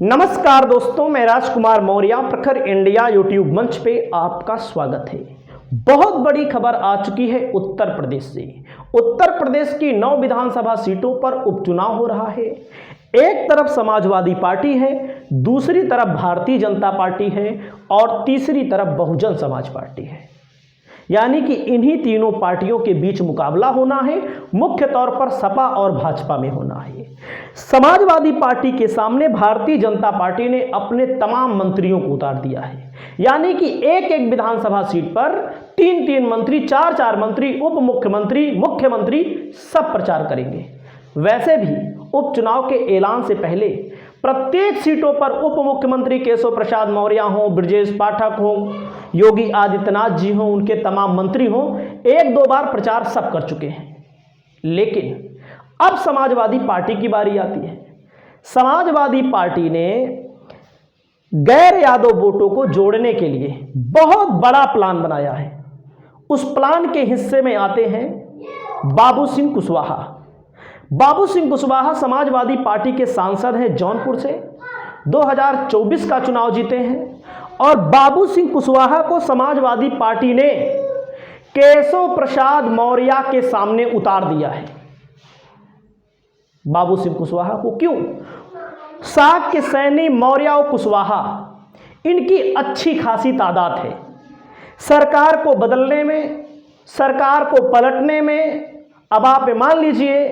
नमस्कार दोस्तों, मैं राजकुमार मौर्य प्रखर इंडिया यूट्यूब मंच पे आपका स्वागत है। बहुत बड़ी खबर आ चुकी है उत्तर प्रदेश से। उत्तर प्रदेश की 9 विधानसभा सीटों पर उपचुनाव हो रहा है। एक तरफ समाजवादी पार्टी है, दूसरी तरफ भारतीय जनता पार्टी है और तीसरी तरफ बहुजन समाज पार्टी है। यानी कि इन्हीं तीनों पार्टियों के बीच मुकाबला होना है। मुख्य तौर पर सपा और भाजपा में होना है। समाजवादी पार्टी के सामने भारतीय जनता पार्टी ने अपने तमाम मंत्रियों को उतार दिया है। यानी कि एक एक विधानसभा सीट पर 3-3 मंत्री, 4-4 मंत्री, उप मुख्यमंत्री, मुख्यमंत्री सब प्रचार करेंगे। वैसे भी उपचुनाव के ऐलान से पहले प्रत्येक सीटों पर उप मुख्यमंत्री केशव प्रसाद मौर्य हों, ब्रजेश पाठक हों, योगी आदित्यनाथ जी हों, उनके तमाम मंत्री हों, 1-2 बार प्रचार सब कर चुके हैं। लेकिन अब समाजवादी पार्टी की बारी आती है। समाजवादी पार्टी ने गैर यादव वोटों को जोड़ने के लिए बहुत बड़ा प्लान बनाया है। उस प्लान के हिस्से में आते हैं बाबू सिंह कुशवाहा। बाबू सिंह कुशवाहा समाजवादी पार्टी के सांसद हैं, जौनपुर से 2024 का चुनाव जीते हैं। और बाबू सिंह कुशवाहा को समाजवादी पार्टी ने केशव प्रसाद मौर्य के सामने उतार दिया है। बाबू सिंह कुशवाहा को क्यों? साग के सैनी, मौर्य और कुशवाहा, इनकी अच्छी खासी तादाद है। सरकार को बदलने में, सरकार को पलटने में अब आप मान लीजिए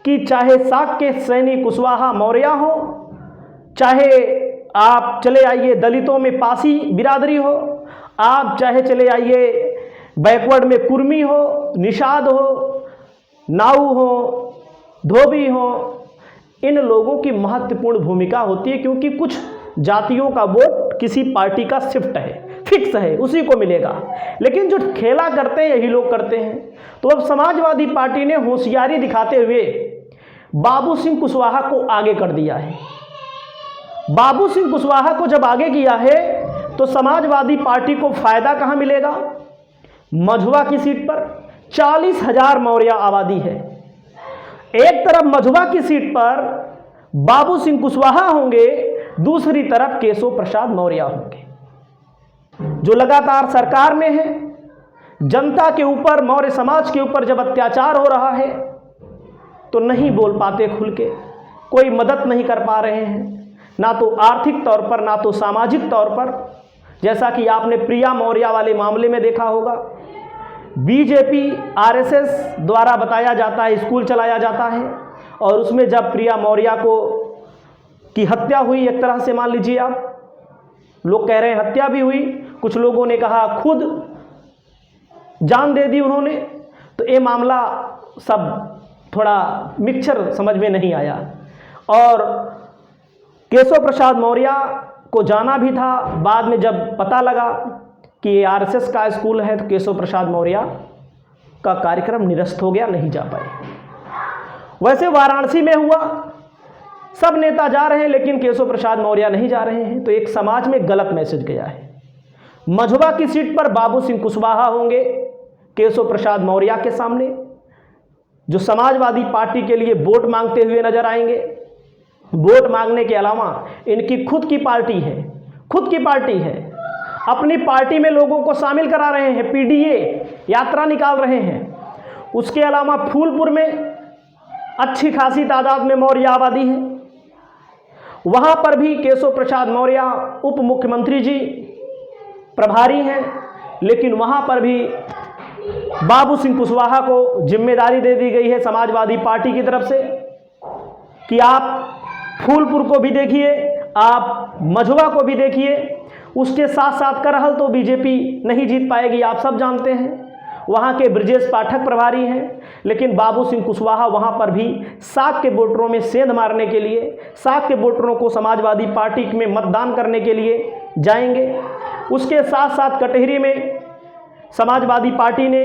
कि चाहे साग के सैनी कुशवाहा मौर्य हो, चाहे आप चले आइए दलितों में पासी बिरादरी हो, आप चाहे चले आइए बैकवर्ड में कुर्मी हो, निषाद हो, नाऊ हो, धोबी हो, इन लोगों की महत्वपूर्ण भूमिका होती है। क्योंकि कुछ जातियों का वोट किसी पार्टी का शिफ्ट है, फिक्स है, उसी को मिलेगा। लेकिन जो खेला करते हैं यही लोग करते हैं। तो अब समाजवादी पार्टी ने होशियारी दिखाते हुए बाबू सिंह कुशवाहा को आगे कर दिया है। बाबू सिंह कुशवाहा को जब आगे किया है तो समाजवादी पार्टी को फायदा कहां मिलेगा? मझुआ की सीट पर 40,000 मौर्य आबादी है। एक तरफ मझुआ की सीट पर बाबू सिंह कुशवाहा होंगे, दूसरी तरफ केशव प्रसाद मौर्य होंगे, जो लगातार सरकार में है। जनता के ऊपर, मौर्य समाज के ऊपर जब अत्याचार हो रहा है तो नहीं बोल पाते खुल के, कोई मदद नहीं कर पा रहे हैं, ना तो आर्थिक तौर पर ना तो सामाजिक तौर पर। जैसा कि आपने प्रिया मौर्य वाले मामले में देखा होगा, बीजेपी आरएसएस द्वारा बताया जाता है, स्कूल चलाया जाता है, और उसमें जब प्रिया मौर्य की हत्या हुई, एक तरह से मान लीजिए आप, लोग कह रहे हैं हत्या भी हुई, कुछ लोगों ने कहा खुद जान दे दी उन्होंने। तो ये मामला सब थोड़ा मिक्सचर समझ में नहीं आया। और केशव प्रसाद मौर्य को जाना भी था, बाद में जब पता लगा कि ये आरएसएस का स्कूल है तो केशव प्रसाद मौर्य का कार्यक्रम निरस्त हो गया, नहीं जा पाए। वैसे वाराणसी में हुआ, सब नेता जा रहे हैं लेकिन केशव प्रसाद मौर्य नहीं जा रहे हैं, तो एक समाज में गलत मैसेज गया है। मझुआ की सीट पर बाबू सिंह कुशवाहा होंगे केशव प्रसाद मौर्य के सामने, जो समाजवादी पार्टी के लिए वोट मांगते हुए नजर आएंगे। वोट मांगने के अलावा इनकी खुद की पार्टी है, खुद की पार्टी है, अपनी पार्टी में लोगों को शामिल करा रहे हैं, पीडीए यात्रा निकाल रहे हैं। उसके अलावा फूलपुर में अच्छी खासी तादाद में मौर्य आबादी है, वहां पर भी केशव प्रसाद मौर्य उप मुख्यमंत्री जी प्रभारी हैं। लेकिन वहां पर भी बाबू सिंह कुशवाहा को जिम्मेदारी दे दी गई है समाजवादी पार्टी की तरफ से कि आप फूलपुर को भी देखिए, आप मझुआ को भी देखिए। उसके साथ साथ करहल तो बीजेपी नहीं जीत पाएगी, आप सब जानते हैं। वहाँ के ब्रजेश पाठक प्रभारी हैं, लेकिन बाबू सिंह कुशवाहा वहाँ पर भी साग के वोटरों में सेंध मारने के लिए, साग के वोटरों को समाजवादी पार्टी में मतदान करने के लिए जाएंगे। उसके साथ साथ कटहरी में समाजवादी पार्टी ने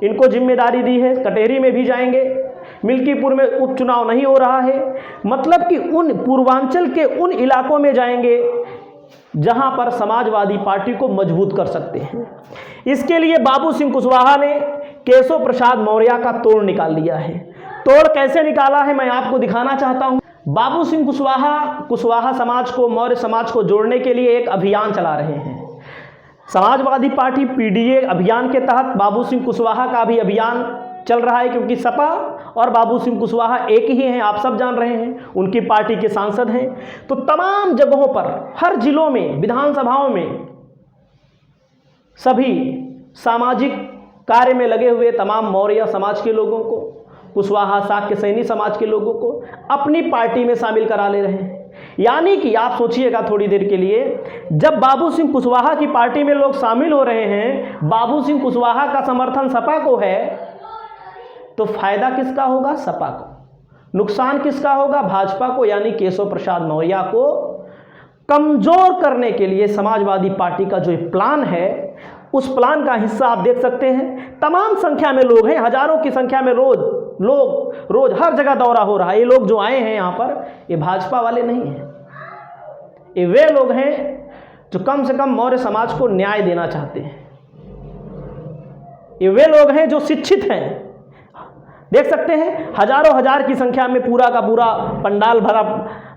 इनको जिम्मेदारी दी है, कटहरी में भी जाएंगे। मिल्कीपुर में उपचुनाव नहीं हो रहा है, मतलब कि उन पूर्वांचल के उन इलाकों में जाएंगे जहां पर समाजवादी पार्टी को मजबूत कर सकते हैं। इसके लिए बाबू सिंह कुशवाहा ने केशव प्रसाद मौर्य का तोड़ निकाल लिया है। तोड़ कैसे निकाला है मैं आपको दिखाना चाहता हूं। बाबू सिंह कुशवाहा समाज को, मौर्य समाज को जोड़ने के लिए एक अभियान चला रहे हैं। समाजवादी पार्टी पीडीए अभियान के तहत बाबू सिंह कुशवाहा का भी अभियान चल रहा है, क्योंकि सपा और बाबू सिंह कुशवाहा एक ही हैं, आप सब जान रहे हैं, उनकी पार्टी के सांसद हैं। तो तमाम जगहों पर, हर जिलों में, विधानसभाओं में, सभी सामाजिक कार्य में लगे हुए तमाम मौर्य समाज के लोगों को, कुशवाहा शाक्य सैनी समाज के लोगों को अपनी पार्टी में शामिल करा ले रहे हैं। यानी कि आप सोचिएगा थोड़ी देर के लिए, जब बाबू सिंह कुशवाहा की पार्टी में लोग शामिल हो रहे हैं, बाबू सिंह कुशवाहा का समर्थन सपा को है, तो फायदा किसका होगा? सपा को। नुकसान किसका होगा? भाजपा को, यानी केशव प्रसाद मौर्य को कमजोर करने के लिए समाजवादी पार्टी का जो प्लान है, उस प्लान का हिस्सा आप देख सकते हैं। तमाम संख्या में लोग हैं, हजारों की संख्या में रोज हर जगह दौरा हो रहा है। ये लोग जो आए हैं यहाँ पर, ये भाजपा वाले नहीं हैं, ये वे लोग हैं जो कम से कम मौर्य समाज को न्याय देना चाहते हैं। ये वे लोग हैं जो शिक्षित हैं। देख सकते हैं हजारों हजार की संख्या में पूरा का पूरा पंडाल भरा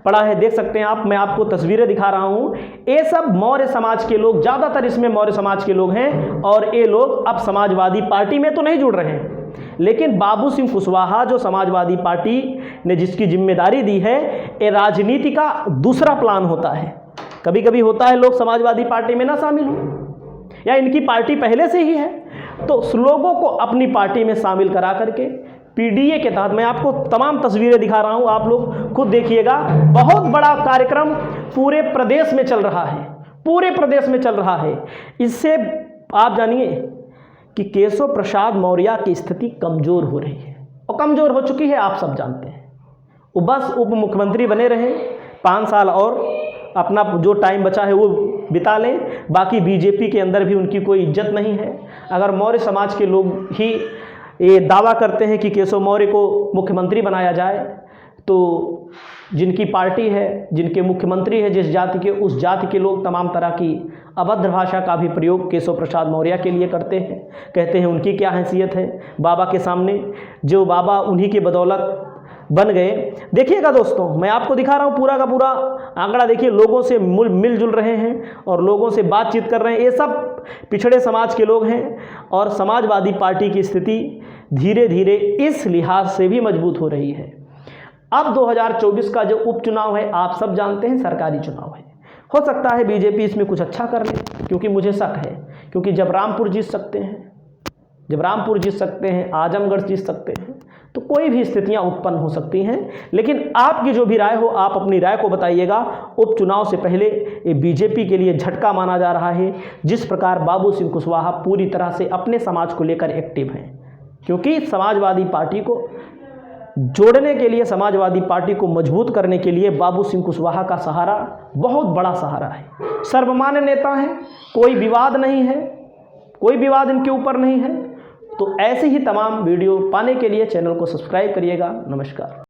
पड़ा है, देख सकते हैं आप। मैं आपको तस्वीरें दिखा रहा हूं। ये सब मौर्य समाज के लोग, ज़्यादातर इसमें मौर्य समाज के लोग हैं, और ये लोग अब समाजवादी पार्टी में तो नहीं जुड़ रहे हैं, लेकिन बाबू सिंह कुशवाहा जो समाजवादी पार्टी ने जिसकी जिम्मेदारी दी है, ये राजनीति का दूसरा प्लान होता है। कभी कभी होता है लोग समाजवादी पार्टी में ना शामिल हो, या इनकी पार्टी पहले से ही है, तो लोगों को अपनी पार्टी में शामिल करा करके पीडीए के तहत, मैं आपको तमाम तस्वीरें दिखा रहा हूं, आप लोग खुद देखिएगा। बहुत बड़ा कार्यक्रम पूरे प्रदेश में चल रहा है, पूरे प्रदेश में चल रहा है। इससे आप जानिए कि केशव प्रसाद मौर्य की स्थिति कमजोर हो रही है, और कमजोर हो चुकी है, आप सब जानते हैं। वो बस उप मुख्यमंत्री बने रहे 5 साल, और अपना जो टाइम बचा है वो बिता लें। बाकी बीजेपी के अंदर भी उनकी कोई इज्जत नहीं है। अगर मौर्य समाज के लोग ही ये दावा करते हैं कि केशव मौर्य को मुख्यमंत्री बनाया जाए, तो जिनकी पार्टी है, जिनके मुख्यमंत्री है जिस जाति के, उस जाति के लोग तमाम तरह की अभद्र भाषा का भी प्रयोग केशव प्रसाद मौर्य के लिए करते हैं। कहते हैं उनकी क्या हैसियत है बाबा के सामने, जो बाबा उन्हीं के बदौलत बन गए। देखिएगा दोस्तों, मैं आपको दिखा रहा हूँ पूरा का पूरा आंकड़ा। देखिए, लोगों से मिलजुल रहे हैं और लोगों से बातचीत कर रहे हैं। ये सब पिछड़े समाज के लोग हैं, और समाजवादी पार्टी की स्थिति धीरे धीरे इस लिहाज से भी मजबूत हो रही है। अब 2024 का जो उपचुनाव है, आप सब जानते हैं, सरकारी चुनाव है। हो सकता है बीजेपी इसमें कुछ अच्छा कर ले, क्योंकि मुझे शक है, क्योंकि जब रामपुर जीत सकते हैं, आजमगढ़ जीत सकते हैं, तो कोई भी स्थितियां उत्पन्न हो सकती हैं। लेकिन आपकी जो भी राय हो, आप अपनी राय को बताइएगा। उपचुनाव से पहले ये बीजेपी के लिए झटका माना जा रहा है, जिस प्रकार बाबू सिंह कुशवाहा पूरी तरह से अपने समाज को लेकर एक्टिव हैं, क्योंकि समाजवादी पार्टी को जोड़ने के लिए, समाजवादी पार्टी को मजबूत करने के लिए बाबू सिंह कुशवाहा का सहारा बहुत बड़ा सहारा है। सर्वमान्य नेता हैं, कोई विवाद नहीं है, कोई विवाद इनके ऊपर नहीं है। तो ऐसे ही तमाम वीडियो पाने के लिए चैनल को सब्सक्राइब करिएगा। नमस्कार।